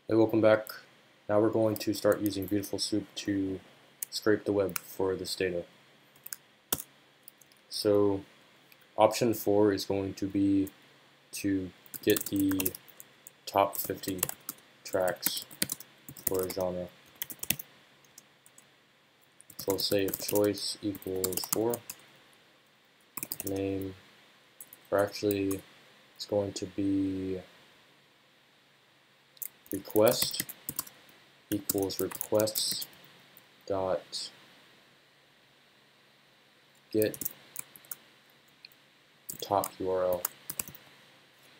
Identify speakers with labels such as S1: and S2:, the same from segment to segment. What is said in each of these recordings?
S1: Hey, welcome back. Now we're going to start using Beautiful Soup to scrape the web for this data. So option 4 is going to be to get the top 50 tracks for a genre. So let's say if choice equals 4, name, or actually it's going to be request equals requests dot get top URL.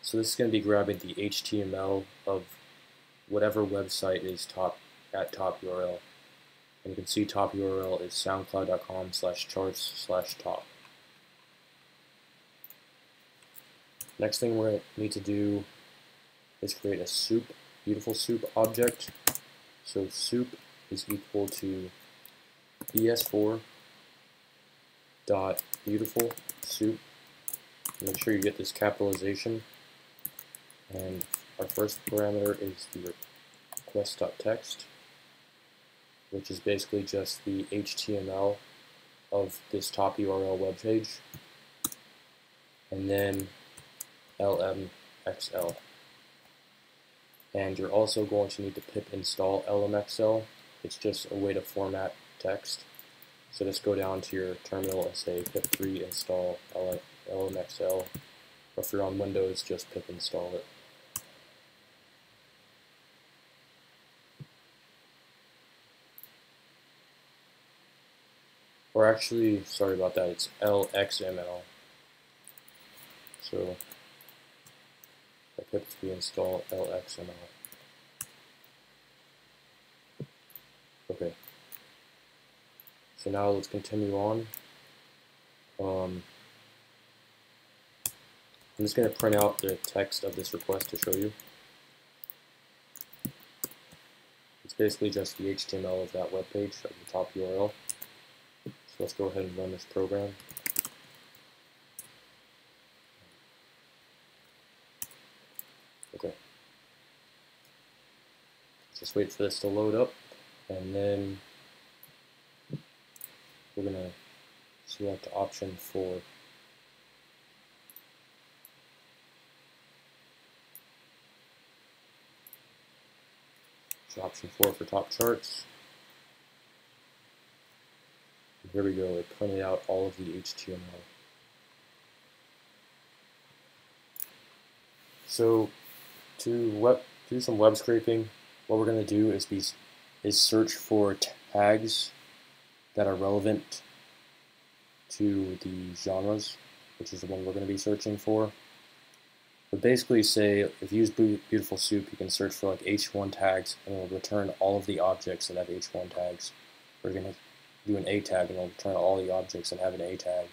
S1: So this is going to be grabbing the HTML of whatever website is at top URL. And you can see top URL is soundcloud.com/charts/top. Next thing we're going to need to do is create a soup, beautiful soup object. So soup is equal to bs4 dot beautiful soup. Make sure you get this capitalization. And our first parameter is the request.text, which is basically just the HTML of this top URL web page, and then lmxl. And you're also going to need to pip install lmxl. It's just a way to format text. So just go down to your terminal and say pip3 install lmxl, or if you're on Windows, just pip install it. Or actually, sorry about that, it's lxml. So I pip3 install lxml. Okay. So now let's continue on. I'm just going to print out the text of this request to show you. It's basically just the HTML of that web page, of the top URL. So let's go ahead and run this program. Okay. Just wait for this to load up, and then we're going to select option 4. So option 4 for top charts. And here we go, it printed out all of the HTML. So to do some web scraping, what we're going to do is search for tags that are relevant to the genres, which is the one we're going to be searching for. But basically, say if you use Beautiful Soup, you can search for like H1 tags, and it will return all of the objects that have H1 tags. We're going to do an A tag, and it'll return all the objects that have an A tag.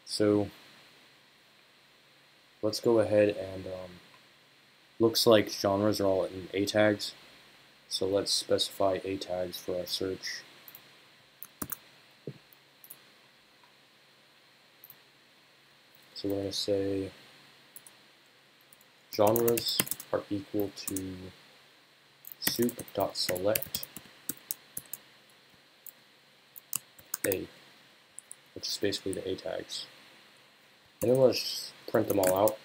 S1: So let's go ahead and looks like genres are all in A tags. So let's specify A tags for our search. So we're going to say genres are equal to soup.select A, which is basically the A tags. And then let's print them all out.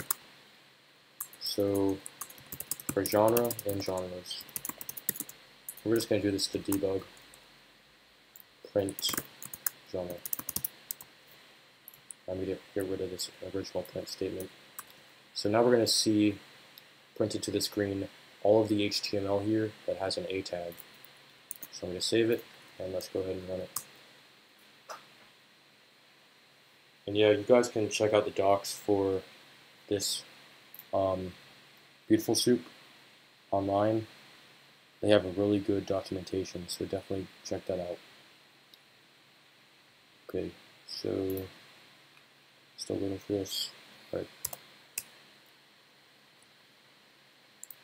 S1: So for genre and genres, we're just going to do this to debug. Print genre. I'm going to get rid of this original print statement. So now we're going to see printed to the screen all of the HTML here that has an A tag. So I'm going to save it, and let's go ahead and run it. And yeah, you guys can check out the docs for this Beautiful Soup online. They have a really good documentation, so definitely check that out. Okay, so still waiting for this. All right.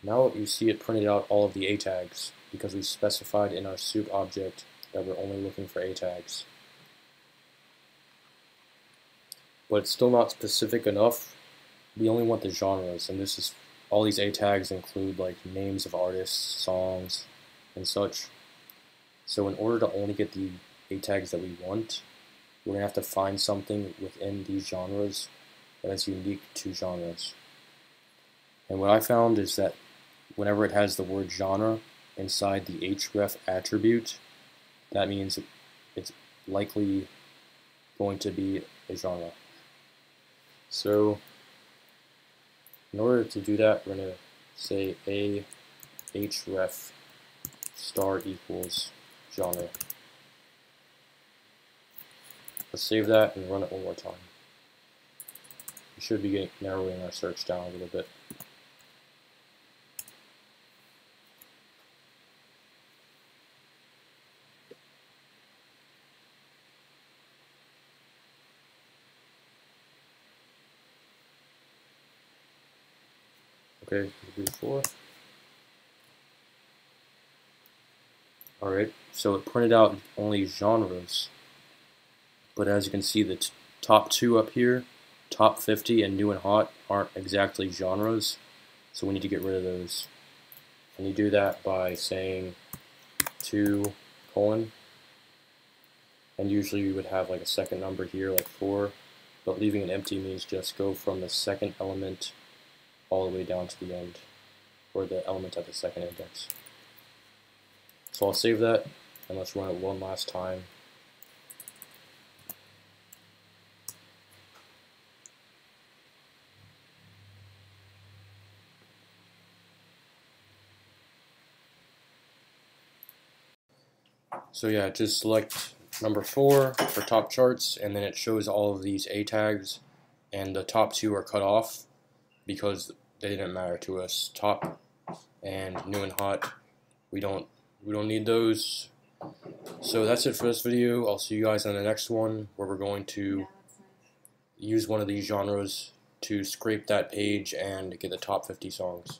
S1: Now you see it printed out all of the A tags because we specified in our soup object that we're only looking for A tags. But it's still not specific enough. We only want the genres, and this is all these A tags include like names of artists, songs, and such. So in order to only get the A tags that we want, we're going to have to find something within these genres that is unique to genres. And what I found is that whenever it has the word genre inside the href attribute, that means it's likely going to be a genre. So in order to do that, we're going to say a href star equals genre. Let's save that and run it one more time. We should be narrowing our search down a little bit. Okay, do 4. Alright, so it printed out only genres, but as you can see, the top 2 up here, top 50 and new and hot, aren't exactly genres, so we need to get rid of those. And you do that by saying 2 colon, and usually you would have like a second number here, like 4, but leaving it empty means just go from the second element all the way down to the end, or the element at the second index. So I'll save that, and let's run it one last time. So yeah, just select number 4 for top charts, and then it shows all of these A tags, and the top 2 are cut off because they didn't matter to us. Top and new and hot, we don't need those. So that's it for this video. I'll see you guys on the next one, where we're going to use one of these genres to scrape that page and get the top 50 songs.